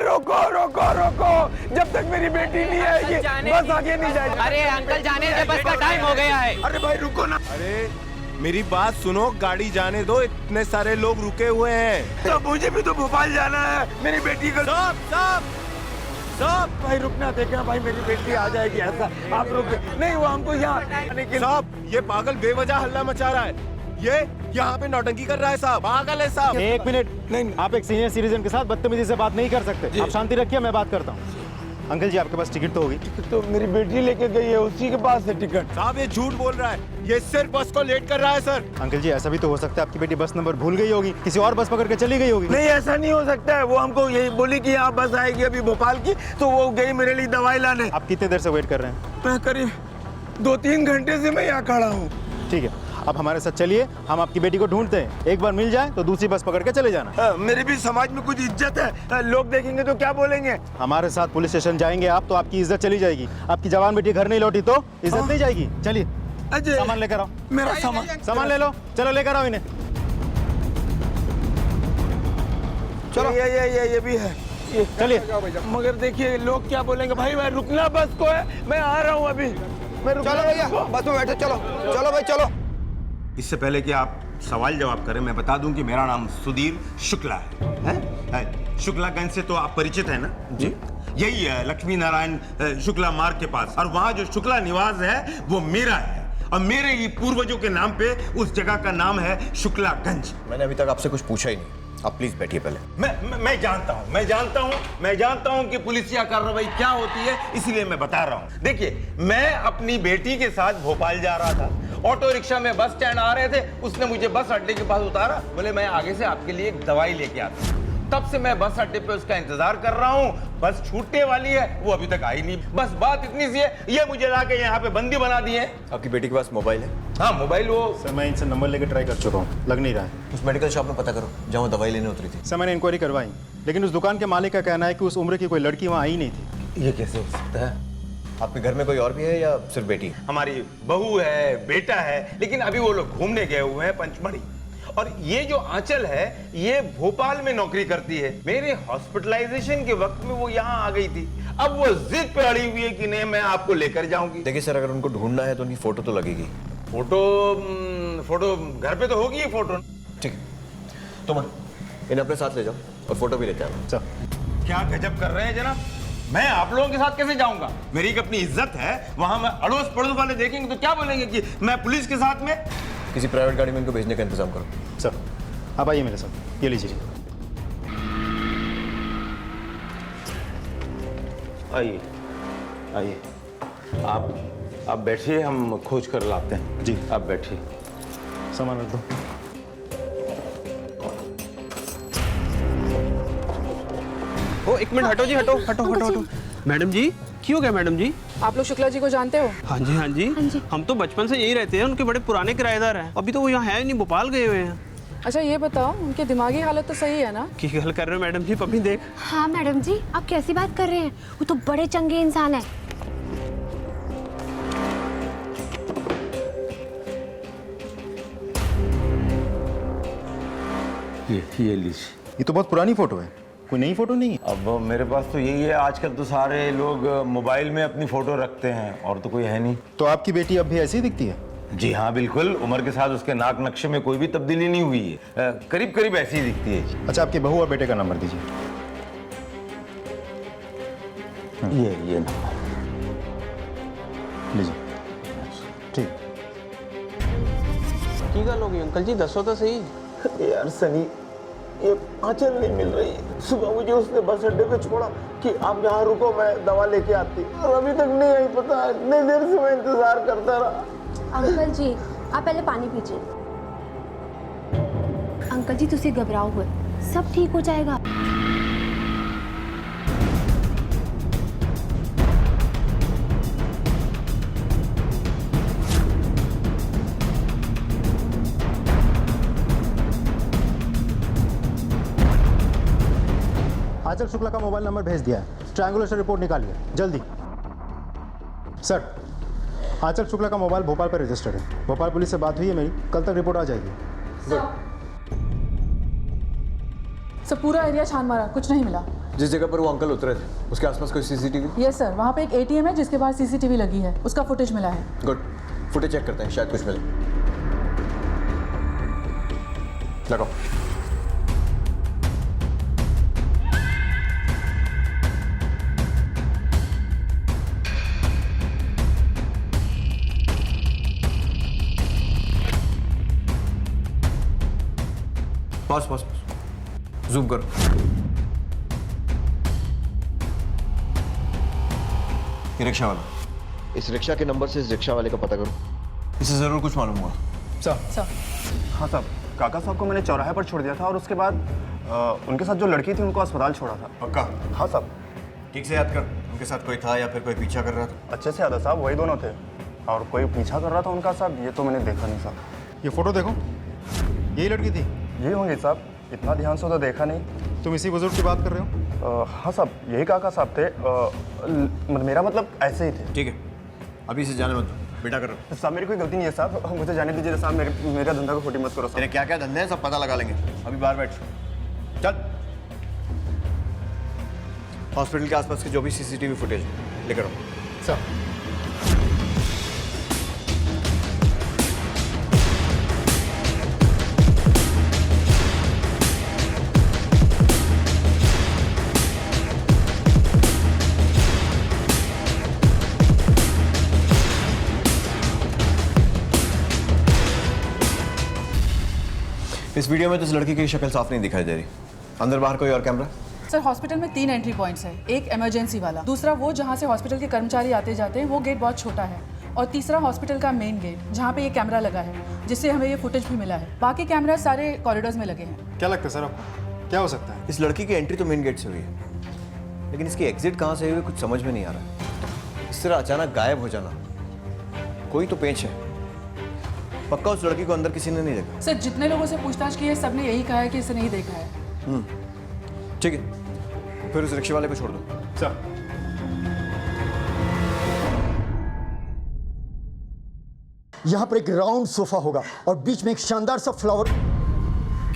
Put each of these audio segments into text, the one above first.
रोको रोको रोको, जब तक मेरी बेटी नहीं आएगी बस आगे नहीं जाएगी। अरे अंकल जाने दे, बस का टाइम हो गया है। अरे भाई रुको ना। अरे मेरी बात सुनो, गाड़ी जाने दो, इतने सारे लोग रुके हुए हैं। तो मुझे भी तो भोपाल जाना है, मेरी बेटी को। साहब भाई रुकना, देखना भाई मेरी बेटी आ जाएगी, ऐसा आप रुक नहीं, वो हमको यहाँ साहब, ये पागल बेवजह हल्ला मचा रहा है। ये यहाँ पे नौटंकी कर रहा है साहब, पागल है साहब। एक मिनट, नहीं। आप एक सीनियर सिटीजन के साथ बदतमीजी से बात नहीं कर सकते। आप शांति रखिए, मैं बात करता हूँ। अंकल जी, आपके पास टिकट तो होगी? तो मेरी बेटी लेके गई है, उसी के पास है टिकट। साहब ये झूठ बोल रहा है, ये सिर्फ बस को लेट कर रहा है सर। अंकल जी, ऐसा भी तो हो सकता है आपकी बेटी बस नंबर भूल गई होगी, किसी और बस पकड़ के चली गई होगी। नहीं, ऐसा नहीं हो सकता है। वो हमको यही बोली कि यहाँ बस आएगी अभी भोपाल की, तो वो गई मेरे लिए दवाई लाने। आप कितने देर से वेट कर रहे हैं? मैं करीब 2-3 घंटे से मैं यहाँ खड़ा हूँ। ठीक है, अब हमारे साथ चलिए, हम आपकी बेटी को ढूंढते हैं। एक बार मिल जाए तो दूसरी बस पकड़ के चले जाना। मेरे भी समाज में कुछ इज्जत है, लोग देखेंगे तो क्या बोलेंगे। हमारे साथ पुलिस स्टेशन जाएंगे आप तो आपकी इज्जत चली जाएगी। आपकी जवान बेटी घर नहीं लौटी तो इज्जत नहीं जाएगी। चलिए अजय, सामान लेकर आओ। मेरा सामान ले लो, चलो लेकर आओ इन्हें। चलो ये भी है, चलिए। मगर देखिए लोग क्या बोलेंगे। भाई मैं रुकना बस को है, मैं आ रहा हूँ अभी। मैं चलो भैया, बस में बैठो, चलो चलो भाई चलो। इससे पहले कि आप सवाल जवाब करें, मैं बता दूं कि मेरा नाम सुधीर शुक्ला है? शुक्लागंज से तो आप परिचित हैं ना? जी। यही है लक्ष्मी नारायण शुक्ला मार्ग के पास, और वहाँ जो शुक्ला निवास है वो मेरा है, और मेरे ही पूर्वजों के नाम पे उस जगह का नाम है शुक्लागंज। मैंने अभी तक आपसे कुछ पूछा ही नहीं, आप प्लीज बैठिए पहले। मैं जानता हूँ कि पुलिसिया कार्रवाई क्या होती है, इसलिए मैं बता रहा हूँ। देखिए, मैं अपनी बेटी के साथ भोपाल जा रहा था, ऑटो रिक्शा में बस स्टैंड आ रहे थे, उसने मुझे बस अड्डे के पास उतारा, बोले मैं आगे से आपके लिए एक दवाई लेके आता हूँ। तब से मैं बस अड्डे पे उसका इंतजार कर रहा हूँ, बस छूटने वाली है, वो अभी तक आई नहीं। बस बात इतनी सी है, ये मुझे लाके यहाँ पे बंदी बना दिए। आपकी बेटी के पास मोबाइल है? हाँ मोबाइल, वो सर मैं इनसे नंबर लेकर ट्राई कर चुका हूँ, लग नहीं रहा है। उस मेडिकल शॉप में पता करो जहाँ वो दवाई लेने उतरी थी। सर मैंने इंक्वायरी करवाई, लेकिन उस दुकान के मालिक का कहना है कि उस उम्र की कोई लड़की वहाँ आई नहीं थी। ये कैसे हो सकता है? आपके घर में कोई और भी है या सिर्फ बेटी? हमारी बहू है, बेटा है, लेकिन अभी वो लोग घूमने गए हुए हैं पंचमढ़ी। और ये जो आंचल है, ये भोपाल में नौकरी करती है। मेरे हॉस्पिटलाइजेशन के वक्त में वो यहाँ आ गई थी। अब वो जिद पे अड़ी हुई है कि नहीं मैं आपको लेकर जाऊंगी। देखिए सर, अगर उनको ढूंढना है तो उनकी फोटो तो लगेगी। फोटो घर पे तो होगी फोटो। ठीक है, तुम इन्हें अपने साथ ले जाओ और फोटो भी लेते हैं। सर क्या गजब कर रहे हैं जनाब, मैं आप लोगों के साथ कैसे जाऊंगा? मेरी एक अपनी इज्जत है, वहां में अड़ोस पड़ोस वाले देखेंगे तो क्या बोलेंगे कि मैं पुलिस के साथ में। किसी प्राइवेट गाड़ी में इनको भेजने का इंतजाम करो। सर आप आइए मेरे साथ, ये लीजिए। आइए आइए, आप बैठिए, हम खोज कर लाते हैं। जी आप बैठिए। सामान रख दो। ओ एक मिनट, हटो जी, हटो हटो हटो हटो। मैडम जी, क्यों हो गया मैडम जी? आप लोग शुक्ला जी को जानते हो? हाँ जी हाँ जी, हम तो बचपन से यही रहते हैं, उनके बड़े पुराने किराएदार हैं। अभी तो वो यहाँ है नहीं, भोपाल गए हुए हैं। अच्छा ये बताओ, उनकी दिमागी हालत तो सही है ना? की गल कर रहे हो मैडम जी? पम्मी देख। हाँ मैडम जी, आप कैसी बात कर रहे हैं? वो तो बड़े चंगे इंसान है। ये लीजिए। ये तो बहुत पुरानी फोटो है, कोई नई फोटो नहीं है। अब मेरे पास तो यही है, आजकल तो सारे लोग मोबाइल में अपनी फोटो रखते हैं, और तो कोई है नहीं। तो आपकी बेटी अब भी ऐसी ही दिखती है? जी हाँ बिल्कुल, उम्र के साथ उसके नाक नक्शे में कोई भी तब्दीली नहीं हुई है, करीब करीब ऐसी ही दिखती है। अच्छा, आपकी बहू और बेटे का नंबर दीजिए। ये नंबर लीजिए। ठीक। की गल होगी अंकल जी, दसो तो सही। यार सनी, ये आंचल नहीं मिल रही। सुबह मुझे उसने बस अड्डे पे छोड़ा कि आप यहाँ रुको, मैं दवा लेके आती, और अभी तक नहीं आई। पता है इतनी देर से मैं इंतजार करता रहा। अंकल जी आप पहले पानी पीजिए। अंकल जी तुसी घबराओ हुए, सब ठीक हो जाएगा। आंचल शुक्ला का मोबाइल नंबर भेज दिया है, ट्रायंगुलेशन रिपोर्ट निकालिए जल्दी। सर, आंचल शुक्ला का मोबाइल भोपाल पर रजिस्टर्ड है। भोपाल पुलिस से बात हुई है मेरी, कल तक रिपोर्ट आ जाएगी। सब पूरा एरिया छान मारा, कुछ नहीं मिला। जिस जगह पर वो अंकल उतरे थे उसके आसपास कोई सीसीटीवी? यस सर, वहाँ पे एक एटीएम है जिसके पास सीसीटीवी लगी है, उसका फुटेज मिला है। गुड, फुटेज चेक करते हैं, शायद कुछ मिले। लगाओ। पास जूम करो। ये रिक्शा वाला, इस रिक्शा के नंबर से इस रिक्शा वाले का पता करो। इसे जरूर कुछ मालूम हुआ। सर हाँ साहब, काका साहब को मैंने चौराहे पर छोड़ दिया था और उसके बाद उनके साथ जो लड़की थी उनको अस्पताल छोड़ा था। पक्का? हाँ साहब। ठीक से याद कर, उनके साथ कोई था या फिर कोई पीछा कर रहा था? अच्छे से याद है साहब, वही दोनों थे। और कोई पीछा कर रहा था उनका साहब, ये तो मैंने देखा नहीं साहब। ये फोटो देखो, यही लड़की थी? ये होंगे साहब, इतना ध्यान से तो देखा नहीं। तुम इसी बुजुर्ग की बात कर रहे हो? हाँ साहब, यही काका साहब थे। मेरा मतलब ऐसे ही थे। ठीक है, अभी इसे जाने मत दो, बेटा करो। साहब मेरी कोई गलती नहीं है साहब, मुझे जाने दीजिए साहब। मेरा धंधा को खोटी मत करो साहब। तेरे क्या क्या धंधे हैं सब पता लगा लेंगे, अभी बाहर बैठ। चल। हॉस्पिटल के आसपास के जो भी सीसीटीवी फुटेज लेकर आओ। सर इस वीडियो में तो इस लड़की की शक्ल साफ नहीं दिखाई दे रही। अंदर बाहर कोई और कैमरा? सर हॉस्पिटल में 3 एंट्री पॉइंट्स है, एक इमरजेंसी वाला, दूसरा वो जहाँ से हॉस्पिटल के कर्मचारी आते जाते हैं, वो गेट बहुत छोटा है, और तीसरा हॉस्पिटल का मेन गेट जहाँ पे ये कैमरा लगा है, जिससे हमें ये फुटेज भी मिला है। बाकी कैमरा सारे कॉरिडोर्स में लगे हैं। क्या लगता है सर आपको, क्या हो सकता है? इस लड़की की एंट्री तो मेन गेट से हुई है, लेकिन इसकी एग्जिट कहाँ से हुई कुछ समझ में नहीं आ रहा। इस तरह अचानक गायब हो जाना, कोई तो पेंच है। पक्का उस लड़की को अंदर किसी ने नहीं देखा? सर जितने लोगों से पूछताछ की है सबने यही कहा है कि इसे नहीं देखा है। ठीक है, फिर उस रिक्शे वाले को छोड़ दो। सर यहाँ पर एक राउंड सोफा होगा और बीच में एक शानदार सा फ्लावर।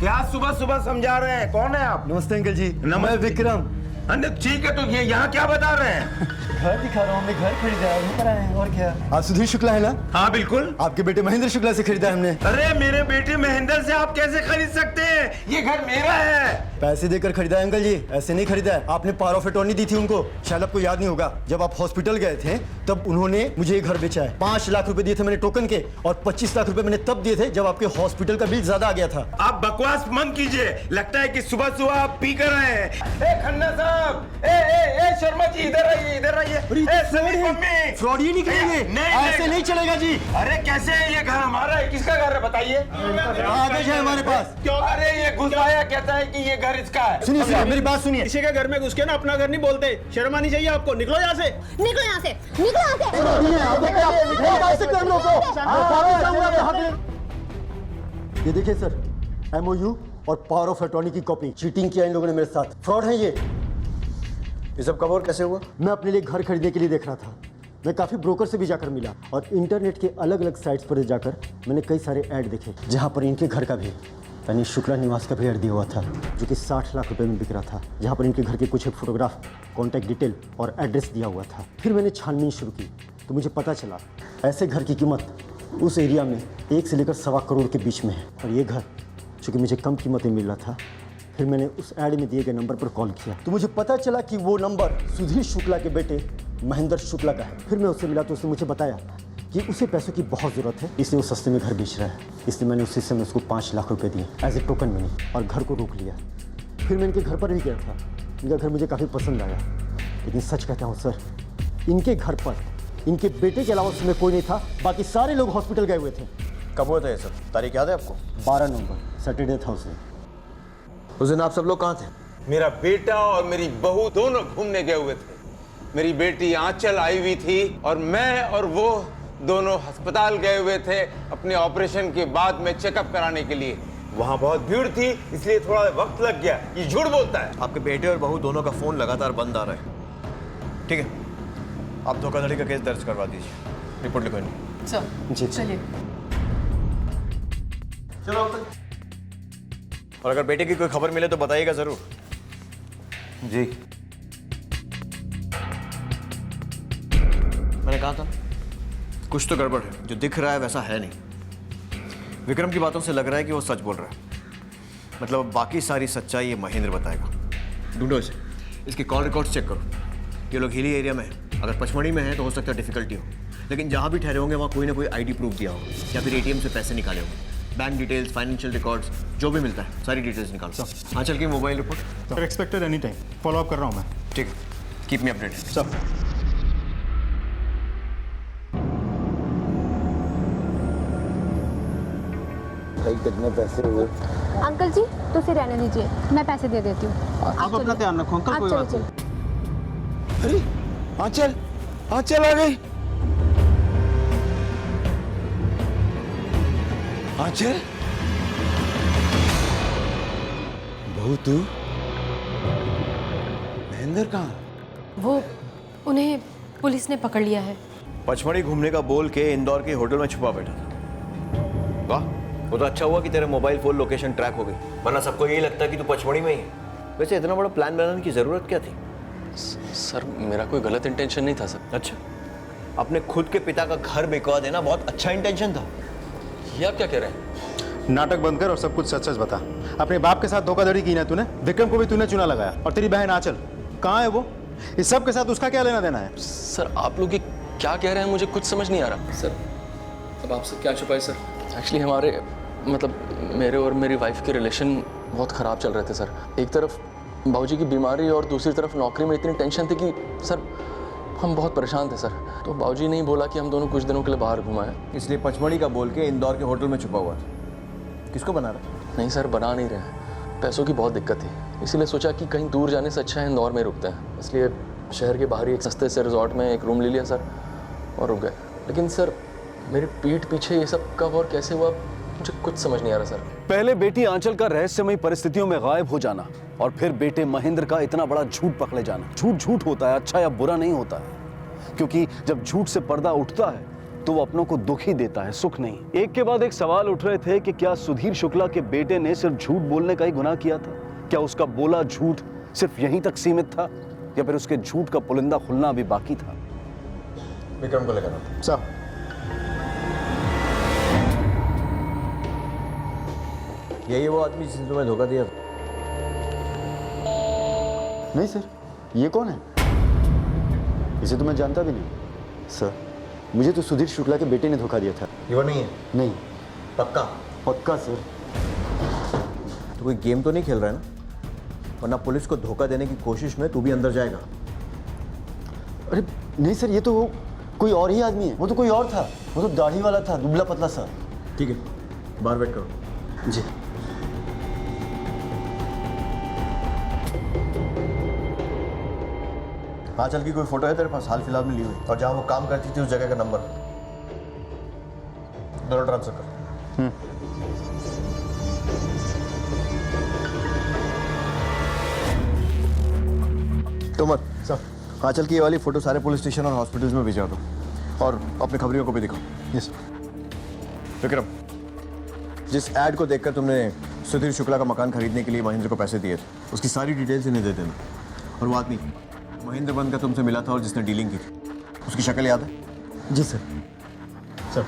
क्या सुबह सुबह समझा रहे हैं? कौन है आप? नमस्ते अंकल जी, मैं विक्रम। ठीक है, तो ये यहाँ क्या बता रहे हैं? घर दिखा रहा हूँ, हमने घर खरीदा है, वहीं पर आए हैं, और क्या? आप सुधीर शुक्ला है ना? हाँ बिल्कुल। आपके बेटे महेंद्र शुक्ला से खरीदा है हमने। अरे मेरे बेटे महेंद्र से आप कैसे खरीद सकते हैं? ये घर मेरा है। पैसे देकर खरीदा है अंकल जी, ऐसे नहीं खरीदा है। आपने पावर ऑफ अटॉर्नी दी थी उनको, शायद आपको याद नहीं होगा। जब आप हॉस्पिटल गए थे तब उन्होंने मुझे ये घर बेचा है। 5 लाख रुपए दिए थे मैंने टोकन के, और 25 लाख रुपए मैंने तब दिए थे जब आपके हॉस्पिटल का बिल ज्यादा आ गया था। आप बकवास मत कीजिए, लगता है कि सुबह सुबह आप पी कर आए हैं। ए खन्ना साहब, ए शर्मा जी, इधर आइए, इधर आइए। फ्रॉड ही नहीं करेंगे, ऐसे नहीं चलेगा जी। अरे कैसे है? ये घर हमारा है, किसका घर है बताइए? कागज है हमारे पास। क्यों? अरे ये घुस आया, कहता है कि ये घर इसका है। सुनिए सुनिए, मेरी बात सुनिए। किसी के घर में घुस के ना अपना घर नहीं बोलते, शर्म आनी चाहिए आपको। निकलो यहाँ से, निकलो यहाँ से, निकलो यहाँ से। ये देखिए सर, MOU और पावर ऑफ अटॉर्नी की कॉपी। चीटिंग किया इन लोगों ने मेरे साथ, फ्रॉड है ये सब कब और कैसे हुआ? मैं अपने लिए घर खरीदने के लिए देख रहा था। मैं काफ़ी ब्रोकर से भी जाकर मिला और इंटरनेट के अलग अलग साइट्स पर जाकर मैंने कई सारे ऐड देखे जहां पर इनके घर का भी, यानी शुक्ला निवास का भी ऐड दिया हुआ था, जो कि 60 लाख रुपए में बिक रहा था, जहां पर इनके घर के कुछ एक फोटोग्राफ, कॉन्टैक्ट डिटेल और एड्रेस दिया हुआ था। फिर मैंने छानबीन शुरू की तो मुझे पता चला ऐसे घर की कीमत उस एरिया में 1 से लेकर 1.25 करोड़ के बीच में है। और ये घर चूँकि मुझे कम कीमत में मिल रहा था, फिर मैंने उस ऐड में दिए गए नंबर पर कॉल किया तो मुझे पता चला कि वो नंबर सुधीर शुक्ला के बेटे महेंद्र शुक्ला का है। फिर मैं उससे मिला तो उसने मुझे बताया कि उसे पैसों की बहुत ज़रूरत है, इसलिए वो सस्ते में घर बेच रहा है। इसलिए मैंने उसी समय उसको 5 लाख रुपए दिए एज ए टोकन मनी और घर को रोक लिया। फिर मैं इनके घर पर भी गया था, इनका घर मुझे काफ़ी पसंद आया, लेकिन सच कहता हूँ सर, इनके घर पर इनके बेटे के अलावा उसमें कोई नहीं था, बाकी सारे लोग हॉस्पिटल गए हुए थे। कब हुआ था ये सब? तारीख याद है आपको? 12 नवंबर, सैटरडे था उसने। उस दिन आप सब लोग कहाँ थे? मेरा बेटा और मेरी बहू दोनों घूमने गए हुए थे। मेरी बेटी आंचल आई हुई थी और मैं और वो दोनों अस्पताल गए हुए थे अपने ऑपरेशन के बाद में चेकअप कराने के लिए। वहां बहुत भीड़ थी, इसलिए थोड़ा वक्त लग गया। ये झूठ बोलता है। आपके बेटे और बहू दोनों का फोन लगातार बंद आ रहा है। ठीक है, आप धोखाधड़ी का केस दर्ज करवा दीजिए, रिपोर्ट लिखो इनकी। सर जी चलिए। चलो अब और अगर बेटे की कोई खबर मिले तो बताइएगा जरूर। जी। कहा था कुछ तो गड़बड़ है, जो दिख रहा है वैसा है नहीं। विक्रम की बातों से लग रहा है कि वो सच बोल रहा है। मतलब अब बाकी सारी सच्चाई ये महेंद्र बताएगा। ढूंढो इसे, इसके कॉल रिकॉर्ड्स चेक करो। ये लोग हिली एरिया में हैं, अगर पचमढ़ी में है तो हो सकता है डिफिकल्टी हो, लेकिन जहाँ भी ठहरे होंगे वहाँ कोई ना कोई आईडी प्रूफ दिया होगा या फिर एटीएम से पैसे निकाले होंगे। बैंक डिटेल्स, फाइनेंशियल रिकॉर्ड्स, जो भी मिलता है सारी डिटेल्स निकालो। हाँ, चल की mobile report. Sir expected any time, follow up कर रहा हूँ मैं। ठीक है, कीप मी अपडेटेड। सर भाई कितने पैसे हुए? अंकल जी तो उसे रहने दीजिए, मैं पैसे दे देती हूँ। आप अपना ध्यान रखो अंकल, कोई बात नहीं। अरे आंचल, आंचल आ गई। आंचल, बहू तू? महेंद्र कहाँ? वो उन्हें पुलिस ने पकड़ लिया है। पचमढ़ी घूमने का बोल के इंदौर के होटल में छुपा बैठा था। वाह, वो तो अच्छा हुआ कि तेरे मोबाइल फोन लोकेशन ट्रैक हो गई, वरना सबको यही लगता कि तू पचमढ़ी में ही है। वैसे इतना बड़ा प्लान बनाने की जरूरत क्या थी? सर मेरा कोई गलत इंटेंशन नहीं था सर। अच्छा, अपने खुद के पिता का घर बिकवा देना बहुत अच्छा इंटेंशन था। ये आप क्या कह रहे हैं? नाटक बंद कर और सब कुछ सच सच बता। अपने बाप के साथ धोखाधड़ी की ना तूने, विक्रम को भी तूने चुना लगाया, और तेरी बहन आंचल कहाँ है वो? इस सब के साथ उसका क्या लेना देना है? सर आप लोग ये क्या कह रहे हैं, मुझे कुछ समझ नहीं आ रहा। सर अब आपसे क्या छुपाए सर? एक्चुअली हमारे मतलब मेरे और मेरी वाइफ के रिलेशन बहुत ख़राब चल रहे थे सर। एक तरफ बाबूजी की बीमारी और दूसरी तरफ नौकरी में इतनी टेंशन थी कि सर हम बहुत परेशान थे सर। तो बाबूजी ने ही बोला कि हम दोनों कुछ दिनों के लिए बाहर घुमाएं, इसलिए पचमढ़ी का बोल के इंदौर के होटल में छुपा हुआ था। किसको बना रहा? नहीं सर बना नहीं रहे हैं, पैसों की बहुत दिक्कत थी, इसीलिए सोचा कि कहीं दूर जाने से अच्छा है इंदौर में रुकते हैं। इसलिए शहर के बाहर ही एक सस्ते से रिजॉर्ट में एक रूम ले लिया सर और रुक गए। लेकिन सर मेरी पीठ पीछे ये सब कब और कैसे हुआ मुझे कुछ समझ नहीं आ रहा सर। पहले बेटी आंचल का रहस्यमयी परिस्थितियों में गायब हो जाना और फिर बेटे महेंद्र का इतना बड़ा झूठ पकड़े जाना। झूठ झूठ होता है, अच्छा या बुरा नहीं होता है, क्योंकि जब झूठ से पर्दा उठता है तो वो अपनों को दुख ही देता है, सुख नहीं। एक के बाद एक सवाल उठ रहे थे कि क्या सुधीर शुक्ला के बेटे ने सिर्फ झूठ बोलने का ही गुनाह किया था? क्या उसका बोला झूठ सिर्फ यहीं तक सीमित था या फिर उसके झूठ का पुलिंदा खुलना अभी बाकी था? विक्रम को लेकर साहब यही वो आदमी जिसने तुम्हें धोखा दिया? नहीं सर, ये कौन है? इसे तो मैं जानता भी नहीं सर। मुझे तो सुधीर शुक्ला के बेटे ने धोखा दिया था। ये वो नहीं है? नहीं। पक्का? पक्का सर। तो कोई गेम तो नहीं खेल रहा है ना? वरना पुलिस को धोखा देने की कोशिश में तू भी अंदर जाएगा। अरे नहीं सर, ये तो वो कोई और ही आदमी है। वो तो कोई और था, वो तो दाढ़ी वाला था, दुबला पतला सा। ठीक है, बाहर वेट करो। जी। आंचल की कोई फोटो है तेरे पास हाल फिलहाल में ली हुई? और जहां वो काम करती थी उस जगह का नंबर दोनों ट्रांसफर कर। तोमर सर, आंचल की ये वाली फोटो सारे पुलिस स्टेशन और हॉस्पिटल्स में भिजवा दो और अपने खबरियों को भी दिखाओ। यस। विक्रम, जिस ऐड को देखकर तुमने सुधीर शुक्ला का मकान खरीदने के लिए महेंद्र को पैसे दिए थे, उसकी सारी डिटेल्स इन्हें दे देना। और वो आदमी महेंद्र बन का तुमसे मिला था और जिसने डीलिंग की थी, उसकी शक्ल याद है? जी सर। सर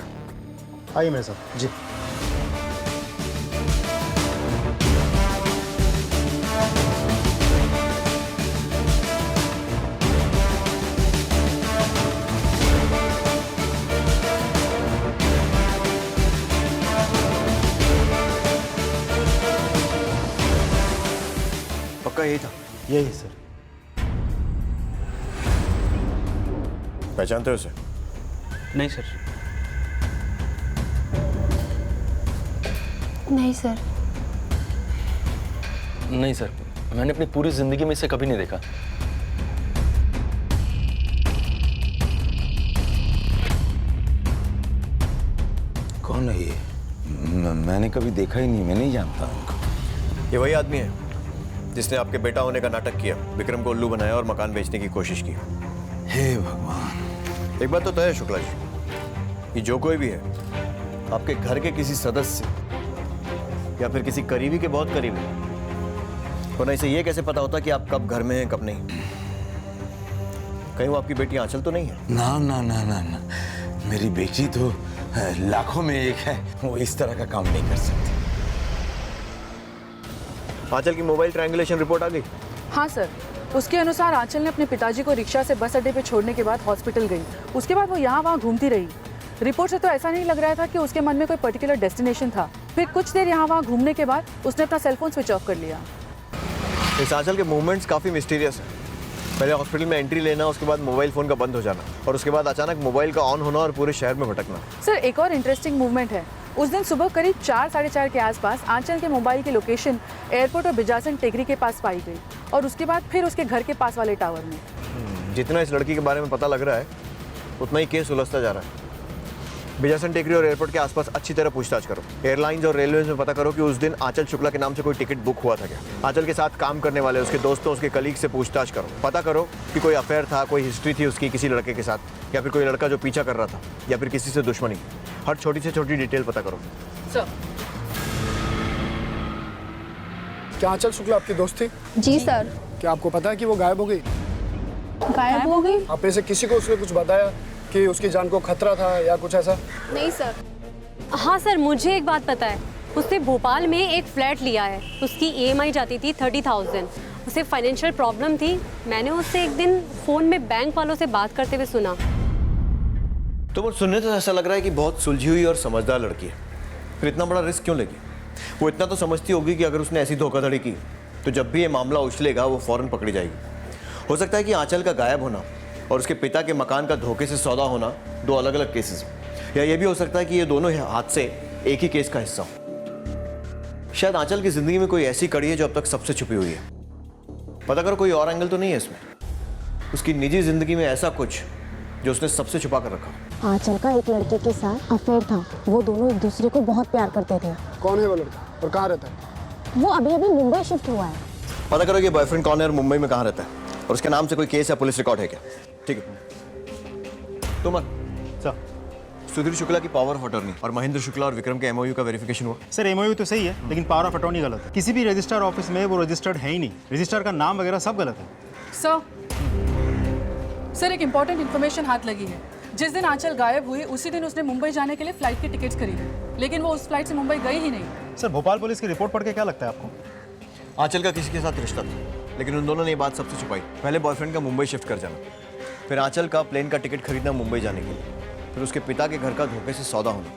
आइए मेरे साथ। जी। पक्का यही था? यही सर। पहचानते हो उसे? नहीं सर। नहीं सर। नहीं सर, मैंने अपनी पूरी जिंदगी में इसे कभी नहीं देखा। कौन है ये? मैंने कभी देखा ही नहीं, मैं नहीं जानता उनको। ये वही आदमी है जिसने आपके बेटा होने का नाटक किया, विक्रम को उल्लू बनाया और मकान बेचने की कोशिश की। हे भगवान। एक बात तो तय है शुक्ला जी, कि जो कोई भी है आपके घर के किसी सदस्य या फिर किसी करीबी के बहुत करीब है, वरना इसे ये कैसे पता होता कि आप कब घर में हैं कब नहीं? कहीं वो आपकी बेटी आंचल तो नहीं है? ना ना ना ना ना, मेरी बेटी तो लाखों में एक है, वो इस तरह का काम नहीं कर सकती। आंचल की मोबाइल ट्रायंगुलेशन रिपोर्ट आ गई? हाँ सर, उसके अनुसार आंचल ने अपने पिताजी को रिक्शा से बस अड्डे पे छोड़ने के बाद हॉस्पिटल गई। उसके बाद वो यहाँ वहाँ घूमती रही। रिपोर्ट से तो ऐसा नहीं लग रहा था कि उसके मन में कोई पर्टिकुलर डेस्टिनेशन था। फिर कुछ देर यहाँ वहाँ घूमने के बाद उसने अपना सेलफोन स्विच ऑफ कर लिया। इस आंचल के मूवमेंट्स काफ़ी मिस्टीरियस है। पहले हॉस्पिटल में एंट्री लेना, उसके बाद मोबाइल फ़ोन का बंद हो जाना, और उसके बाद अचानक मोबाइल का ऑन होना और पूरे शहर में भटकना। सर, एक और इंटरेस्टिंग मूवमेंट है। उस दिन सुबह करीब 4 साढ़े 4 के आसपास आंचल के मोबाइल की लोकेशन एयरपोर्ट और बिजासन टेकरी के पास पाई गई, और उसके बाद फिर उसके घर के पास वाले टावर में। जितना इस लड़की के बारे में पता लग रहा है उतना ही केस उलझता जा रहा है। बिजासन टेकरी और एयरपोर्ट के आसपास अच्छी तरह पूछताछ करो। एयरलाइंस और रेलवेज में पता करो कि उस दिन आंचल शुक्ला के नाम से कोई टिकट बुक हुआ था क्या। आंचल के साथ काम करने वाले उसके दोस्तों, उसके कलीग से पूछताछ करो। पता करो कि कोई अफेयर था, कोई हिस्ट्री थी उसकी किसी लड़के के साथ, या फिर कोई लड़का जो पीछा कर रहा था, या फिर किसी से दुश्मनी। हर छोटी से छोटी डिटेल पता करो। सर, क्या आंचल शुक्ला आपकी दोस्त थी? जी सर। क्या आपको पता है कि वो गायब हो गई? गायब हो गई? आप में से किसी को उसने कुछ बताया कि उसकी जान को खतरा था या कुछ ऐसा? नहीं सर। हाँ सर, मुझे एक बात पता है। उसने भोपाल में एक फ्लैट लिया है। उसकी EMI जाती थी 30,000। उसे फाइनेंशियल प्रॉब्लम थी। मैंने उससे एक दिन फ़ोन में बैंक वालों से बात करते हुए सुना। तो सुनने तो ऐसा लग रहा है कि बहुत सुलझी हुई और समझदार लड़की है। फिर इतना बड़ा रिस्क क्यों लेगी? वो इतना तो समझती होगी कि अगर उसने ऐसी धोखाधड़ी की तो जब भी ये मामला उछलेगा वो फौरन पकड़ी जाएगी। हो सकता है कि आंचल का गायब होना और उसके पिता के मकान का धोखे से सौदा होना दो अलग अलग केसेस हैं, या ये भी हो सकता है कि ये दोनों हादसे एक ही केस का हिस्सा हो। शायद आंचल की जिंदगी में कोई ऐसी कड़ी है जो अब तक सबसे छुपी हुई है। पता करो कोई और एंगल तो नहीं है इसमें, उसकी निजी जिंदगी में ऐसा कुछ जो उसने सबसे छुपा कर रखा। आंचल का एक लड़के के साथ अफेयर था। वो दोनों एक दूसरे को बहुत प्यार करते थे। कौन है वो लड़का और कहाँ रहता है? वो अभी अभी मुंबई शिफ्ट हुआ है। पता करो कि बॉयफ्रेंड कौन है और मुंबई में कहाँ रहता है, और उसके नाम से कोई केस या पुलिस रिकॉर्ड है क्या। ठीक है। तुम सर, सुधीर शुक्ला की पावर ऑफ अटॉर्नी और महेंद्र शुक्ला और विक्रम के MOU का वेरिफिकेशन हुआ? सर, MOU तो सही है, लेकिन पावर ऑफ अटॉर्नी गलत है। किसी भी रजिस्ट्रार ऑफिस में वो रजिस्टर्ड है ही नहीं। रजिस्ट्रार का नाम वगैरह सब गलत है। सर, एक इम्पॉर्टेंट इन्फॉर्मेशन हाथ लगी है। जिस दिन आंचल गायब हुई उसी दिन उसने मुंबई जाने के लिए फ्लाइट की टिकट्स खरीदी, लेकिन वो उस फ्लाइट से मुंबई गई ही नहीं। सर, भोपाल पुलिस की रिपोर्ट पढ़ के क्या लगता है आपको? आंचल का किसी के साथ रिश्ता था, लेकिन उन दोनों ने ये बात सबसे छुपाई। पहले बॉयफ्रेंड का मुंबई शिफ्ट कर जाना, फिर आंचल का प्लेन का टिकट खरीदना मुंबई जाने के लिए, फिर उसके पिता के घर का धोखे से सौदा होना,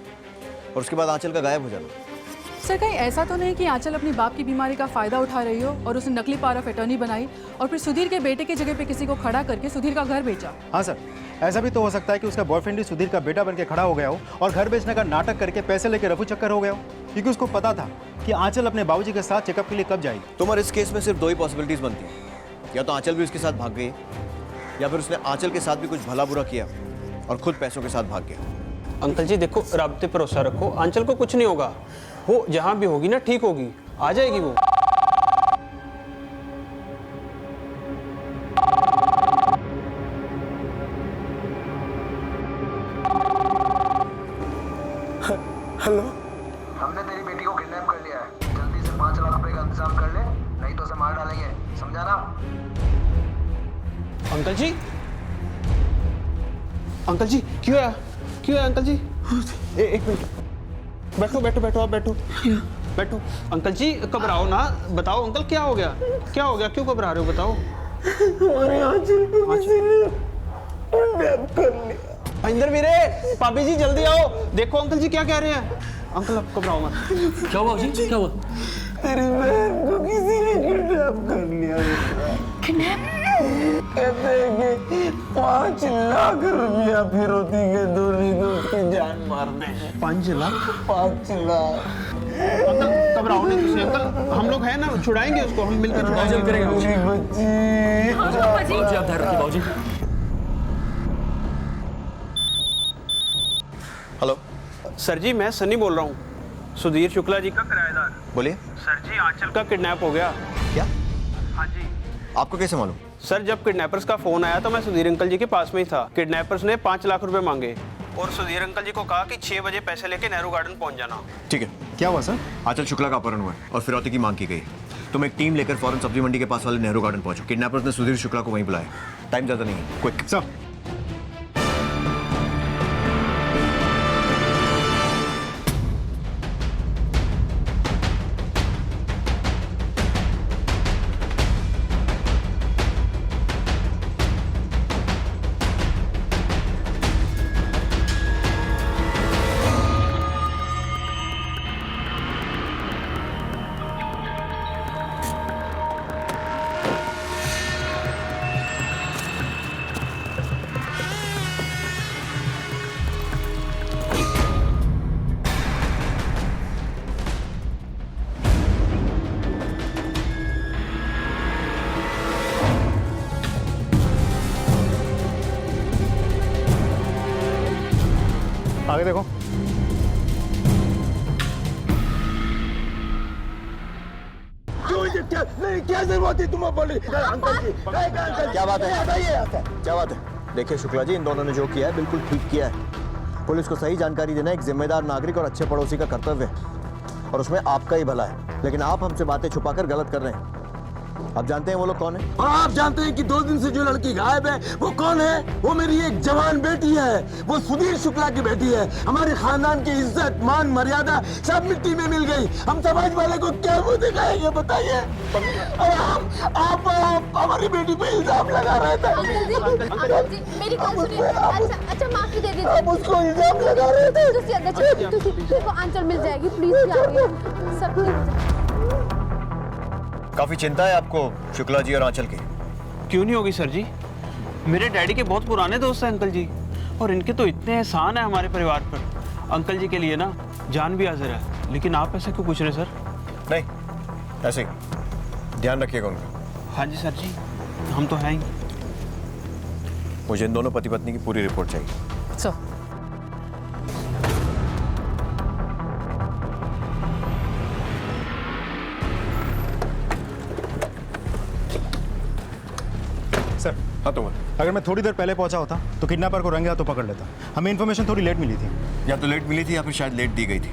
और उसके बाद आंचल का गायब हो जाना। सर, कहीं ऐसा तो नहीं कि आंचल अपनी बाप की बीमारी का फायदा उठा रही हो और उसने नकली पावर ऑफ अटॉर्नी बनाई और फिर सुधीर के बेटे की जगह पे किसी को खड़ा करके सुधीर का घर बेचा? हाँ सर, ऐसा भी तो हो सकता है कि उसका बॉयफ्रेंड ही सुधीर का बेटा बन के खड़ा हो गया हो और घर बेचने का नाटक करके पैसे लेके रफू चक्कर हो गया हो, क्योंकि उसको पता था कि आंचल अपने बाबूजी के साथ चेकअप के लिए कब जाएगी। तुम्हारे इस केस में सिर्फ दो ही पॉसिबिलिटीज बनती हैं, या तो आंचल भी उसके साथ भाग गई, या फिर उसने आंचल के साथ भी कुछ भला बुरा किया और खुद पैसों के साथ भाग गया। अंकल जी देखो, राब्ते पर भरोसा रखो, आंचल को कुछ नहीं होगा। वो जहाँ भी होगी ना ठीक होगी, आ जाएगी वो। हेलो, हमने तेरी बेटी को किडनैप कर लिया है। जल्दी से 5 लाख रुपए का इंतजाम कर ले, नहीं तो उसे मार डालेंगे, समझा ना? अंकल जी, अंकल जी क्यों है? क्यों है अंकल जी? एक मिनट, बैठो बैठो बैठो, आप बैठो बैठो। अंकल जी घबराओ ना, बताओ अंकल क्या हो गया? क्या हो गया, क्यों घबरा रहे हो, बताओ। हमारे आंचल को किसी ने किडनैप कर लिया। महेंद्र वीरे, पापी जी जल्दी आओ, देखो अंकल जी क्या कह रहे हैं। अंकल आप घबराओ मत। क्या हुआ जी, क्या हुआ? तेरी बहन को किसी ने किडनैप कर लिया। किडनैप? कहते हैं कि 5 लाख रुपया फिरौती के दो नहीं तो उसकी जान मार देंगे। 5 लाख? 5 लाख। अंकल घबराओ नहीं तुझे, अंकल हम लोग हैं ना, छुड़ाएंगे उसको, हम मिलकर छुड़ाएंगे। बच्ची। हेलो सर जी, मैं सनी बोल रहा हूँ, सुधीर शुक्ला जी का किराएदार। बोलिए। सर जी, आंचल का किडनैप हो गया। क्या? हाँ जी। आपको कैसे मालूम? सर, जब किडनैपर्स का फोन आया तो मैं सुधीर अंकल जी के पास में ही था। किडनैपर्स ने 5 लाख रुपए मांगे और सुधीर अंकल जी को कहा कि 6 बजे पैसे लेके नेहरू गार्डन पहुंच जाना। ठीक है। क्या हुआ सर? आंचल शुक्ला का अपहरण हुआ है और फिरौती की मांग की गई। तुम एक टीम लेकर फौरन सब्जी मंडी के पास वाले नेहरू गार्डन पहुंचो। किडनैपर्स ने सुधीर शुक्ला को वहीं बुलाया। टाइम ज्यादा नहीं है, क्विक। सर आगे देखो। क्या जरूरत है तुम्हें बोली? अंकल जी क्या बात है? क्या बात है? देखिए शुक्ला जी, इन दोनों ने जो किया है बिल्कुल ठीक किया है। पुलिस को सही जानकारी देना एक जिम्मेदार नागरिक और अच्छे पड़ोसी का कर्तव्य है, और उसमें आपका ही भला है। लेकिन आप हमसे बातें छुपाकर गलत कर रहे हैं। आप जानते हैं वो लोग कौन है? और आप जानते हैं कि 2 दिन से जो लड़की गायब है वो कौन है? वो मेरी एक जवान बेटी है। वो सुधीर शुक्ला की बेटी है। हमारे खानदान की इज्जत, मान, मर्यादा सब मिट्टी में मिल गई। हम समाज वाले को क्या मुंह दिखाएंगे बताइए? और आप हमारी बेटी पे इल्जाम लगा रहे थे। मेरी बात सुनिए। अच्छा माफी दे दीजिए। आप उसको इल्जाम लगा रहे थे। देखो आंचल मिल जाएगी, प्लीज सब ठीक हो जाएगा। काफी चिंता है आपको शुक्ला जी और आंचल की? क्यों नहीं होगी सर जी, मेरे डैडी के बहुत पुराने दोस्त हैं अंकल जी, और इनके तो इतने एहसान है हमारे परिवार पर। अंकल जी के लिए ना जान भी हाजिर है। लेकिन आप ऐसे क्यों पूछ रहे सर? नहीं, ऐसे ही ध्यान रखिएगा उनका। हाँ जी सर जी, हम तो हैं ही। मुझे इन दोनों पति पत्नी की पूरी रिपोर्ट चाहिए। सर सर हाँ तो अगर मैं थोड़ी देर पहले पहुंचा होता तो किडनैपर को रंगे हाथों पकड़ लेता। हमें इन्फॉर्मेशन थोड़ी लेट मिली थी। या तो लेट मिली थी या फिर शायद लेट दी गई थी।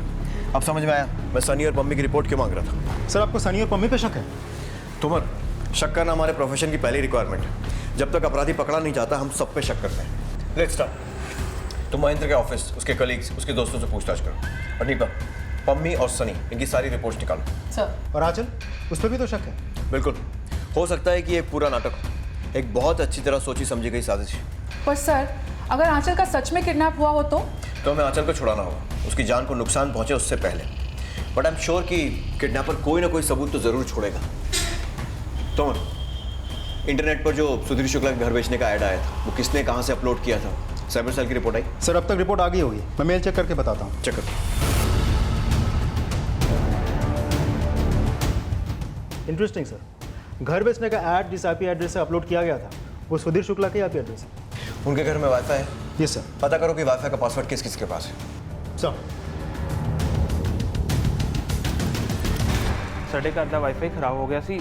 अब समझ में आया मैं सनी और पम्मी की रिपोर्ट क्यों मांग रहा था। सर आपको सनी और पम्मी पे शक है? तुमर, शक करना हमारे प्रोफेशन की पहली रिक्वायरमेंट है। जब तक अपराधी पकड़ा नहीं जाता हम सब पे शक करते हैं। Let's start. तुम महेंद्र के ऑफिस, उसके कलीग्स, उसके दोस्तों से पूछताछ करो। और नीपा, पम्मी और सनी, इनकी सारी रिपोर्ट्स निकालो। सर और आंचल, उस पर भी तो शक है? बिल्कुल, हो सकता है कि ये एक पूरा नाटक हो, एक बहुत अच्छी तरह सोची समझी गई साजिश। पर सर अगर आंचल का सच में किडनैप हुआ हो तो हमें आंचल को छुड़ाना होगा, उसकी जान को नुकसान पहुंचे उससे पहले। बट आई एम श्योर कि किडनैपर कोई ना कोई सबूत तो जरूर छोड़ेगा। तो इंटरनेट पर जो सुधीर शुक्ला के घर बेचने का ऐड आया था वो किसने कहां से अपलोड किया था? साइबर सेल की रिपोर्ट आई? सर अब तक रिपोर्ट आ गई होगी, मैं मेल चेक करके बताता हूँ। चेक करो। इंटरेस्टिंग सर, घर बेचने का ऐड जिस आईपी एड्रेस से अपलोड किया गया था वो सुधीर शुक्ला के आईपी एड्रेस है। उनके घर में वाईफाई है? Yes sir. पता करो कि वाईफाई का पासवर्ड किस किस के पास है। सर साढ़े का आधा वाईफाई खराब हो गया सी,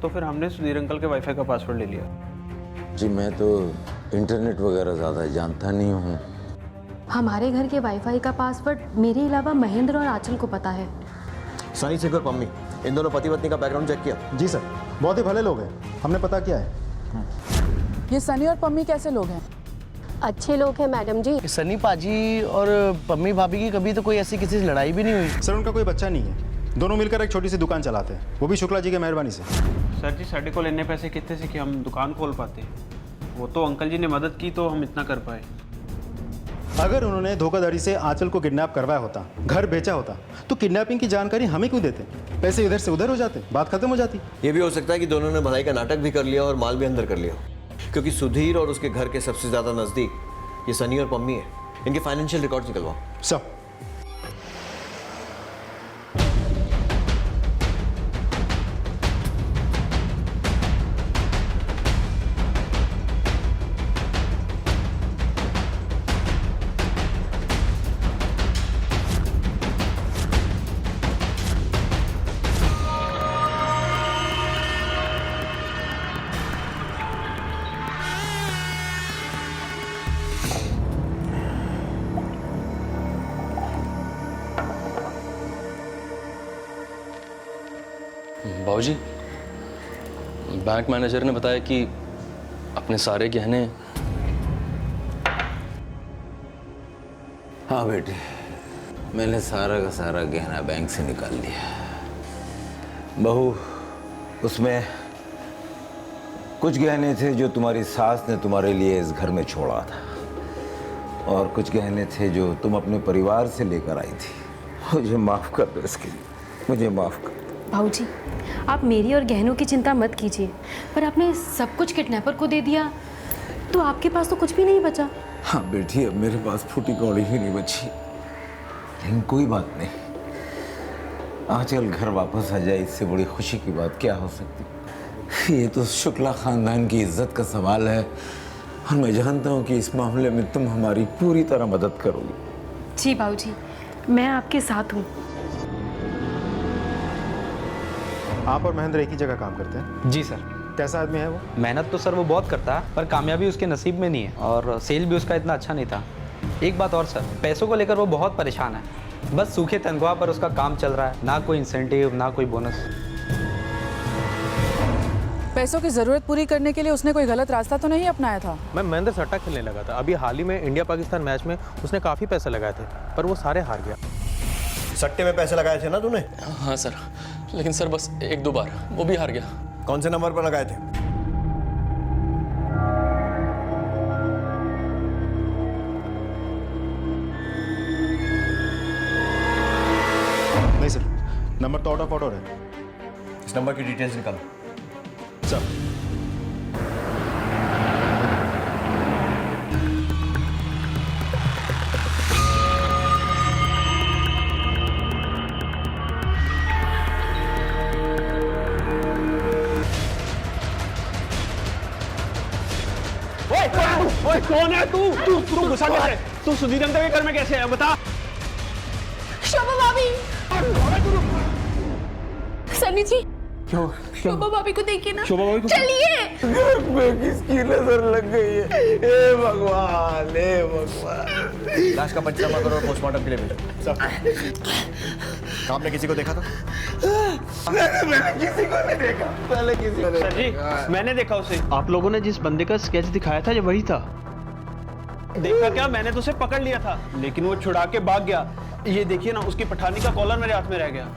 तो फिर हमने सुधीर अंकल के वाईफाई का पासवर्ड ले लिया। जी मैं तो इंटरनेट वगैरह ज़्यादा जानता नहीं हूँ। हमारे घर के वाईफाई का पासवर्ड मेरे अलावा महेंद्र और आंचल को पता है। सनी सिंह और पम्मी, इन दोनों पति पत्नी का बैकग्राउंड चेक किया? जी सर, बहुत ही भले लोग हैं, हमने पता किया है। ये सनी और पम्मी कैसे लोग हैं? अच्छे लोग हैं मैडम जी। सनी पाजी और पम्मी भाभी की कभी तो कोई ऐसी किसी से लड़ाई भी नहीं हुई। सर उनका कोई बच्चा नहीं है, दोनों मिलकर एक छोटी सी दुकान चलाते हैं, वो भी शुक्ला जी की मेहरबानी से। सर जी साढ़े को लेने पैसे कितने से कि हम दुकान खोल पाते? वो तो अंकल जी ने मदद की तो हम इतना कर पाए। अगर उन्होंने धोखाधड़ी से आंचल को किडनैप करवाया होता, घर बेचा होता, तो किडनैपिंग की जानकारी हमें क्यों देते? पैसे इधर से उधर हो जाते, बात खत्म हो जाती। ये भी हो सकता है कि दोनों ने भलाई का नाटक भी कर लिया और माल भी अंदर कर लिया, क्योंकि सुधीर और उसके घर के सबसे ज्यादा नजदीक ये सनी और पम्मी है। इनके फाइनेंशियल रिकॉर्ड्स निकलवाओ। सब बाबूजी बैंक मैनेजर ने बताया कि अपने सारे गहने। हाँ बेटे, मैंने सारा का सारा गहना बैंक से निकाल लिया। बहू, उसमें कुछ गहने थे जो तुम्हारी सास ने तुम्हारे लिए इस घर में छोड़ा था, और कुछ गहने थे जो तुम अपने परिवार से लेकर आई थी। मुझे माफ़ कर दो इसके लिए, मुझे माफ़ कर दो। भाऊजी, आप मेरी और गहनों की चिंता मत कीजिए, पर आपने सब कुछ किडनैपर को दे दिया तो आपके पास तो कुछ भी नहीं बचा। हाँ बेटी, अब मेरे पास फूटी कौड़ी ही नहीं बची, लेकिन कोई बात नहीं। आजकल घर वापस आ जाए, इससे बड़ी खुशी की बात क्या हो सकती। ये तो शुक्ला खानदान की इज्जत का सवाल है, और मैं जानता हूँ कि इस मामले में तुम हमारी पूरी तरह मदद करोगी। जी भाऊजी, मैं आपके साथ हूँ। आप और महेंद्र एक ही जगह काम करते हैं? जी सर। कैसा आदमी है वो? मेहनत तो सर वो बहुत करता है, पर कामयाबी उसके नसीब में नहीं है, और सेल भी उसका इतना अच्छा नहीं था। एक बात और सर, पैसों को लेकर वो बहुत परेशान है। बस सूखे तनख्वाह पर उसका काम चल रहा है, ना कोई इंसेंटिव, ना कोई बोनस। पैसों की ज़रूरत पूरी करने के लिए उसने कोई गलत रास्ता तो नहीं अपनाया था? मैं महेंद्र सट्टा खेलने लगा था। अभी हाल ही में इंडिया पाकिस्तान मैच में उसने काफ़ी पैसे लगाए थे, पर वो सारे हार गया। सट्टे में पैसे लगाए थे ना तूने? हाँ सर, लेकिन सर बस 1-2 बार, वो भी हार गया। कौन से नंबर पर लगाए थे? नहीं सर, नंबर तो आउट ऑफ ऑर्डर है। इस नंबर की डिटेल्स निकालो। सर, ओए कौन है तू? तू गुस्सा कैसे? तू सुधीर अंकल के घर में कैसे आया बता? शोभा भाभी, सन्नी जी, शोभा भाभी को देखिए ना। शोभा भाभी को चलिए। घर में किसकी नजर लग गई है? हे भगवान, हे भगवान। लाश का पंचनामा करो और पोस्टमार्टम के लिए भेजो। आपने किसी को देखा था? मैंने किसी को नहीं देखा। पहले किसी को सर जी, मैंने देखा उसे। आप लोगों ने जिस बंदे का स्केच दिखाया था, ये वही था। देखा क्या? मैंने तो उसे पकड़ लिया था, लेकिन वो छुड़ा के भाग गया। ये देखिए ना, उसकी पठानी का कॉलर मेरे हाथ में रह गया।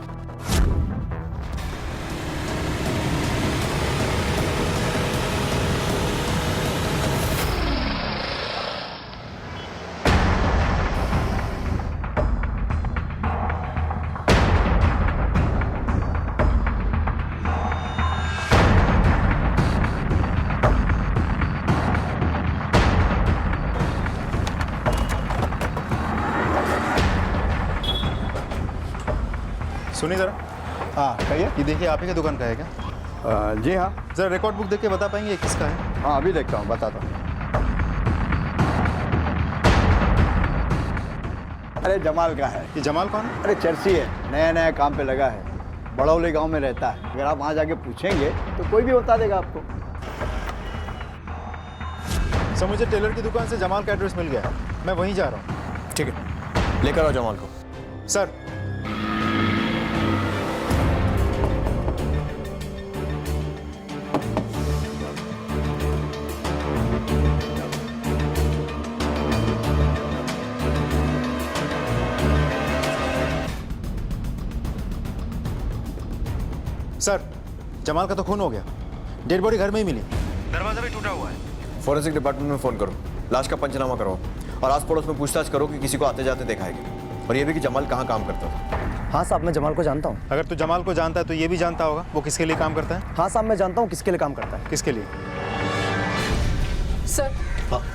सुनिए जरा। हाँ कहिए। ये देखिए, आप ही की दुकान का है क्या? जी हाँ। जरा रिकॉर्ड बुक देख के बता पाएंगे ये किसका है? हाँ अभी देखता हूँ, बताता हूँ। अरे जमाल का है। ये जमाल कौन है? अरे चर्ची है, नया नया काम पे लगा है, बड़ौली गांव में रहता है। अगर आप वहाँ जाके पूछेंगे तो कोई भी बता देगा आपको। सर, मुझे टेलर की दुकान से जमाल का एड्रेस मिल गया है, मैं वहीं जा रहा हूँ। ठीक है, लेकर आओ जमाल को। सर, सर, जमाल का तो खून हो गया, डेड बॉडी घर में ही मिली, दरवाजा भी टूटा हुआ है। फॉरेंसिक डिपार्टमेंट में फोन करो, लाश का पंचनामा करो, और आस पड़ोस में पूछताछ करो कि किसी को आते जाते देखा है क्या, और ये भी कि जमाल कहाँ काम करता था। हाँ साहब, मैं जमाल को जानता हूँ। अगर तू जमाल को जानता है तो ये भी जानता होगा वो किसके लिए काम करता है। हाँ साहब, मैं जानता हूँ किसके लिए काम करता है। किसके लिए? सर,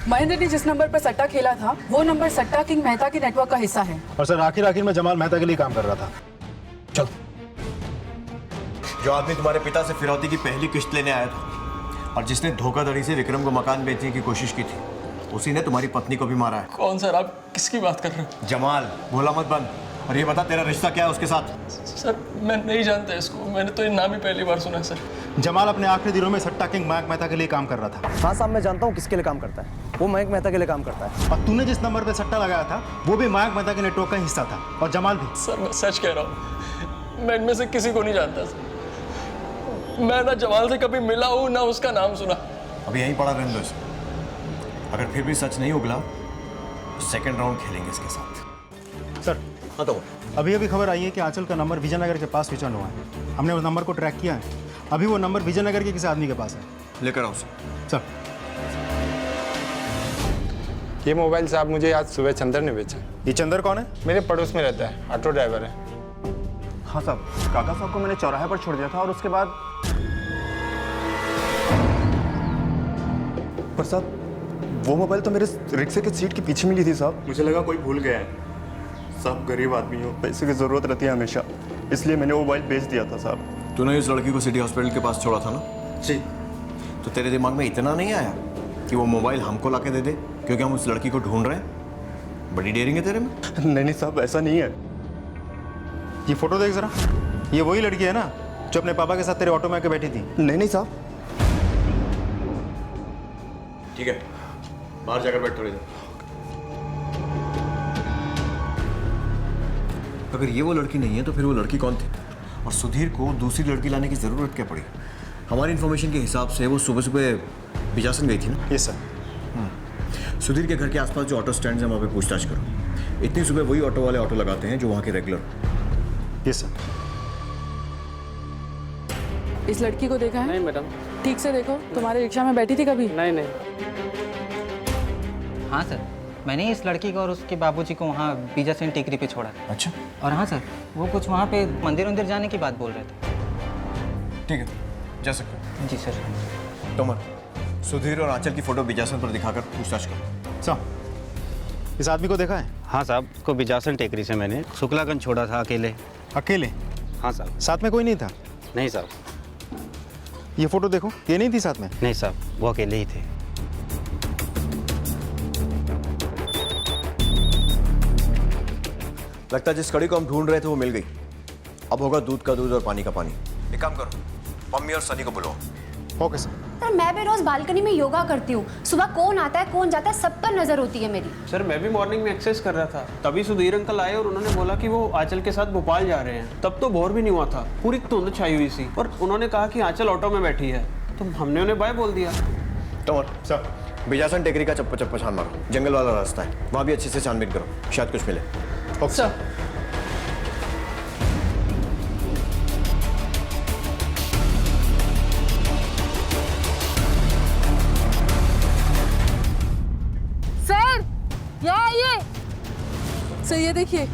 महेंद्र ने जिस नंबर पर सट्टा खेला था, वो नंबर सट्टा किंग मेहता के नेटवर्क का हिस्सा है। और सर, आखिर में जमाल मेहता के लिए काम कर रहा था। चल, जो आदमी तुम्हारे पिता से फिरौती की पहली किश्त लेने आया था और जिसने धोखाधड़ी से विक्रम को मकान बेचने की कोशिश की थी, उसी ने तुम्हारी पत्नी को भी मारा है। कौन सर? आप किसकी बात कर रहे हो? जमाल, भोला मत बन। और ये बता, तेरा रिश्ता क्या है उसके साथ? सर, मैं नहीं जानता इसको, मैंने तो ये नाम ही पहली बार सुना है सर। जमाल अपने आखिरी दिनों में सट्टा किंग मयंक मेहता के लिए काम कर रहा था। हाँ साहब, मैं जानता हूँ किसके लिए काम करता है, वो मयंक मेहता के लिए काम करता है। और तूने जिस नंबर पे सट्टा लगाया था वो भी मयंक मेहता के नेटवर्क का हिस्सा था, और जमाल भी। सर मैं सच कह रहा हूँ, मैं इनमें से किसी को नहीं जानता सर। मैं ना जमाल से कभी मिला हूँ ना उसका नाम सुना। अभी यहीं पड़ा रहने दो इसे। अगर फिर भी सच नहीं उगला तो सेकंड राउंड खेलेंगे इसके साथ। सर हाँ तो अभी अभी खबर आई है कि आंचल का नंबर विजयनगर के पास स्विच ऑन हुआ है। हमने उस नंबर को ट्रैक किया है। अभी वो नंबर विजयनगर के किसी आदमी के पास है। लेकर आओ उसे। सर ये मोबाइल साहब मुझे आज सुबह चंदर ने बेचा। ये चंदर कौन है? मेरे पड़ोस में रहता है, ऑटो ड्राइवर है। हाँ साहब, काका साहब को मैंने चौराहे पर छोड़ दिया था और उसके बाद पर साहब वो मोबाइल तो मेरे रिक्शे के सीट के पीछे मिली थी साहब। मुझे लगा कोई भूल गया है। साहब गरीब आदमी हो, पैसे की जरूरत रहती है हमेशा, इसलिए मैंने वो मोबाइल बेच दिया था साहब। तूने इस लड़की को सिटी हॉस्पिटल के पास छोड़ा था ना? जी। तो तेरे दिमाग में इतना नहीं आया कि वो मोबाइल हमको लाके दे दे क्योंकि हम उस लड़की को ढूंढ रहे हैं? बड़ी डेयरिंग है तेरे में। नहीं साहब, ऐसा नहीं है। ये फोटो देख जरा, ये वही लड़की है ना जो अपने पापा के साथ तेरे ऑटो में आके बैठी थी? नहीं साहब। ठीक है, बाहर जाकर बैठ थोड़ी देर। अगर ये वो लड़की नहीं है तो फिर वो लड़की कौन थी? और सुधीर को दूसरी लड़की लाने की जरूरत क्या पड़ी? हमारी इन्फॉर्मेशन के हिसाब से वो सुबह सुबह बिजासन गई थी ना? Yes sir. सुधीर के घर के आसपास जो ऑटो स्टैंड है वहाँ पे पूछताछ करो। इतनी सुबह वही ऑटो वाले ऑटो लगाते हैं जो वहाँ के रेगुलर। Yes sir. इस लड़की को देखा है? नहीं मैडम। ठीक से देखो, तुम्हारे रिक्शा में बैठी थी कभी? नहीं नहीं। हाँ सर, मैंने इस लड़की को और उसके बाबूजी को वहाँ बीजासन टेकरी पे छोड़ा। अच्छा। और हाँ सर, वो कुछ वहाँ पे मंदिर वंदिर जाने की बात बोल रहे थे। ठीक है, जा सकते हो। जी सर। तोमर, सुधीर और आंचल की फोटो बिजासन पर दिखाकर पूछताछ करो। साहब इस आदमी को देखा है? हाँ साहब, को बिजासन टेकरी से मैंने शुक्लागंज छोड़ा था अकेले। अकेले? हाँ साहब। साथ में कोई नहीं था? नहीं साहब। ये फोटो देखो, ये नहीं थी साथ में? नहीं साहब, वो अकेले ही थे। लगता है जिस कड़ी को हम ढूंढ रहे थे वो मिल गई। अब होगा दूध का दूध और पानी का पानी। एक काम करो, मम्मी और सनी को बुलाओ। Okay sir. सर मैं भी रोज बालकनी में योगा करती हूँ। सुबह कौन आता है कौन जाता है सब पर नजर होती है मेरी। सर मैं भी मॉर्निंग में एक्सरसाइज कर रहा था, तभी सुधीर अंकल आए और उन्होंने बोला कि वो आंचल के साथ भोपाल जा रहे हैं। तब तो बोर भी नहीं हुआ था, पूरी धुंध छाई हुई सी, और उन्होंने कहा कि आंचल ऑटो में बैठी है, तो हमने उन्हें बाय बोल दिया। तोमर सर, बिजासन टेकरी का चप्पा चप्पा छान मारो, जंगल वाला रास्ता है, वहाँ भी अच्छे से छानबीन करो, शायद कुछ मिले। Okay sir. सर ये देखिए,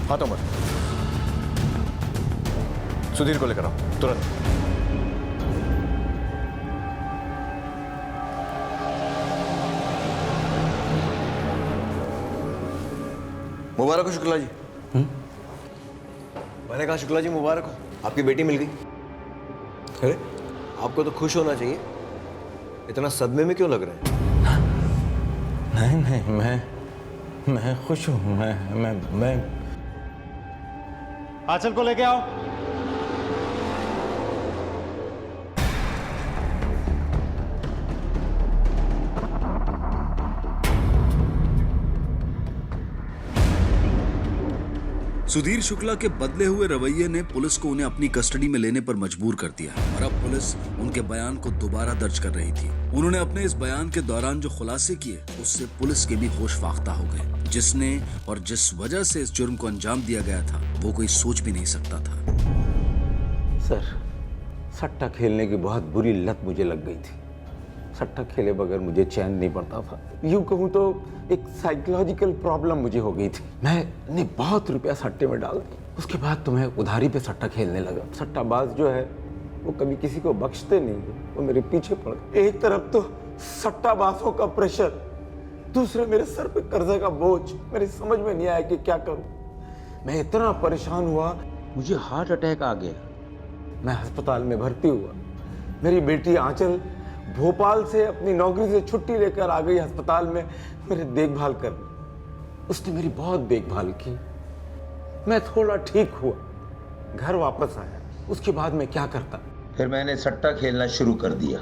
हाँ तोमर, सुधीर को लेकर आओ तुरंत। मुबारक हो शुक्ला जी। मैंने कहा शुक्ला जी मुबारक हो, आपकी बेटी मिल गई। अरे आपको तो खुश होना चाहिए, इतना सदमे में क्यों लग रहे हैं? नहीं नहीं, मैं खुश हूँ। मैं आंचल को लेके आओ। सुधीर शुक्ला के बदले हुए रवैये ने पुलिस को उन्हें अपनी कस्टडी में लेने पर मजबूर कर दिया और अब पुलिस उनके बयान को दोबारा दर्ज कर रही थी। उन्होंने अपने इस बयान के दौरान जो खुलासे किए उससे पुलिस के भी होश फाख्ता हो गए। जिसने और जिस वजह से इस जुर्म को अंजाम दिया गया था वो कोई सोच भी नहीं सकता था। सर, सट्टा खेलने की बहुत बुरी लत मुझे लग गई थी। सट्टा खेले बगैर मुझे चैन नहीं पड़ता था। यूँ कहूँ तो एक साइकोलॉजिकल प्रॉब्लम मुझे हो गई थी। मैंने बहुत रुपया सट्टे में डाल दिया, उसके बाद तो मैं उधारी पे सट्टा खेलने लगा। सट्टाबाज जो है वो कभी किसी को बख्शते नहीं है, वो मेरे पीछे पड़ गए। एक तरफ तो सट्टाबाजों का प्रेशर, दूसरे मेरे सर पे कर्जे का बोझ। मेरी समझ में नहीं आया कि क्या करूं। मैं इतना परेशान हुआ, मुझे हार्ट अटैक आ गया। मैं अस्पताल में भर्ती हुआ। मेरी बेटी आंचल भोपाल से अपनी नौकरी से छुट्टी लेकर आ गई अस्पताल में मेरी देखभाल करने। उसने मेरी बहुत देखभाल की। मैं थोड़ा ठीक हुआ, घर वापस आया। उसके बाद मैं क्या करता? फिर मैंने सट्टा खेलना शुरू कर दिया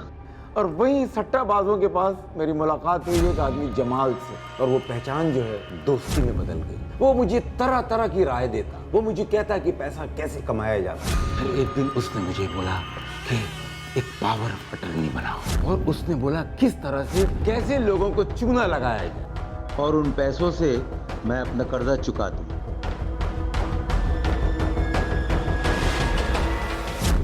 और वहीं सट्टाबाजों के पास मेरी मुलाकात हुई एक आदमी जमाल से, और वो पहचान जो है दोस्ती में बदल गई। वो मुझे तरह तरह की राय देता, वो मुझे कहता कि पैसा कैसे कमाया जाता। फिर एक दिन उसने मुझे बोला कि एक पावर ऑफ अटर्नी बनाओ, और उसने बोला किस तरह से कैसे लोगों को चूना लगाया जाए और उन पैसों से मैं अपना कर्जा चुका दूं।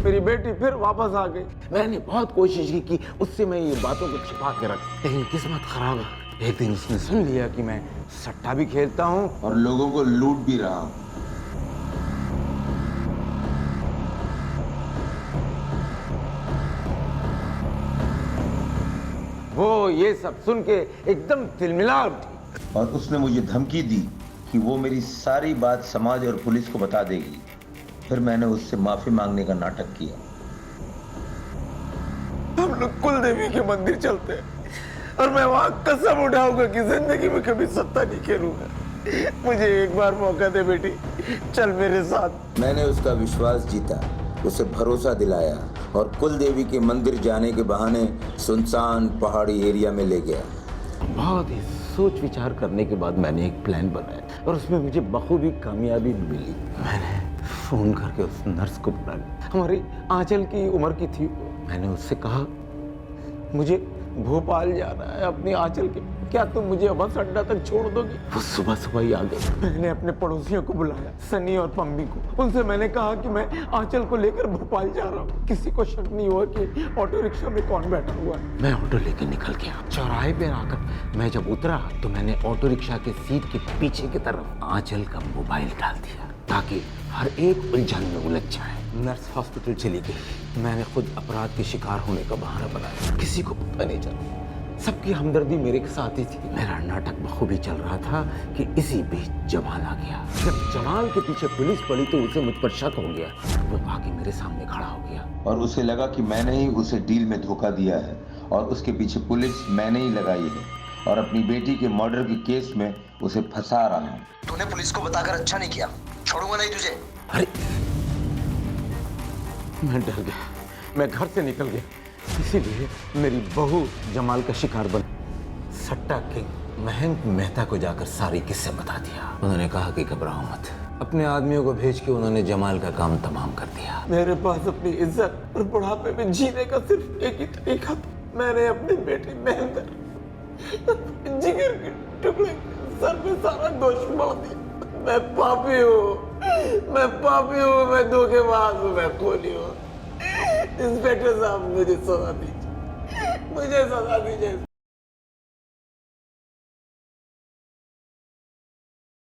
मेरी बेटी फिर वापस आ गई। मैंने बहुत कोशिश की कि उससे मैं ये बातों को छिपा के रख, लेकिन किस्मत खराब है। एक दिन उसने सुन लिया कि मैं सट्टा भी खेलता हूँ और लोगों को लूट भी रहा हूं। वो ये सब सुन के एकदम तिलमिला उठी और उसने मुझे धमकी दी कि वो मेरी सारी बात समाज और पुलिस को बता देगी। फिर मैंने उससे माफी मांगने का नाटक किया। हम लोग कुल देवी के मंदिर चलते हैं और मैं वहां कसम उठाऊंगा कि जिंदगी में कभी सट्टा नहीं खेलूंगा। मुझे एक बार मौका दे बेटी, चल मेरे साथ। मैंने उसका विश्वास जीता, उसे भरोसा दिलाया और कुल देवी के मंदिर जाने के बहाने सुनसान पहाड़ी एरिया में ले गया। बहुत ही सोच विचार करने के बाद मैंने एक प्लान बनाया और उसमें मुझे बखूबी कामयाबी मिली। मैंने फोन करके उस नर्स को बुला लिया, हमारी आंचल की उम्र की थी। मैंने उससे कहा मुझे भोपाल जाना है अपनी आंचल के, क्या तुम मुझे बस अड्डा तक छोड़ दोगी? वो सुबह सुबह ही आ गई। मैंने अपने पड़ोसियों को बुलाया, सनी और पम्मी को। उनसे मैंने कहा कि मैं आंचल को लेकर भोपाल जा रहा हूँ। किसी को शक नहीं हुआ कि ऑटो रिक्शा में कौन बैठा हुआ है। मैं ऑटो लेकर निकल गया। चौराहे पे आकर मैं जब उतरा तो मैंने ऑटो रिक्शा के सीट के पीछे की तरफ आंचल का मोबाइल डाल दिया ताकि हर एक उलझन में उलझ जाए। नर्स हॉस्पिटल चली गई। मैंने खुद अपराध के शिकार होने का बहाना बनाया, किसी को पता नहीं चला। सबकी हमदर्दी मेरे साथ ही थी। मेरा नाटक बखूबी चल रहा था कि इसी बीच जमाल आ गया। जब जमाल के पीछे पुलिस पड़ी तो उसे मुझ पर शक हो गया। वो आके मेरे सामने खड़ा हो गया और उसे लगा कि मैंने ही उसे डील में धोखा दिया है और उसके पीछे पुलिस मैंने ही लगाई है और अपनी बेटी के मर्डर के केस में उसे फंसा रहा हूँ। तूने पुलिस को बताकर अच्छा नहीं किया, छोड़ूंगा नहीं तुझे। अरे मैं डर गया, मैं घर से निकल गया, इसीलिए मेरी बहू जमाल का शिकार बन। सट्टा किंग मयंक मेहता को जाकर सारी किस्से बता दिया। उन्होंने कहा कि घबराओ मत। अपने आदमियों को भेज के उन्होंने जमाल का काम तमाम कर दिया। मेरे पास अपनी इज्जत और बुढ़ापे में जीने का सिर्फ एक ही तरीका था। मैंने अपनी बेटी महेंद्र जिगर के टुकड़े सर पे सारा दोष मढ़ दिया। मैं पापी हूँ, मैं धोखेबाज हूँ, मैं खूनी हूँ। इंस्पेक्टर साहब मुझे सजा दीजिए, मुझे सजा दीजिए।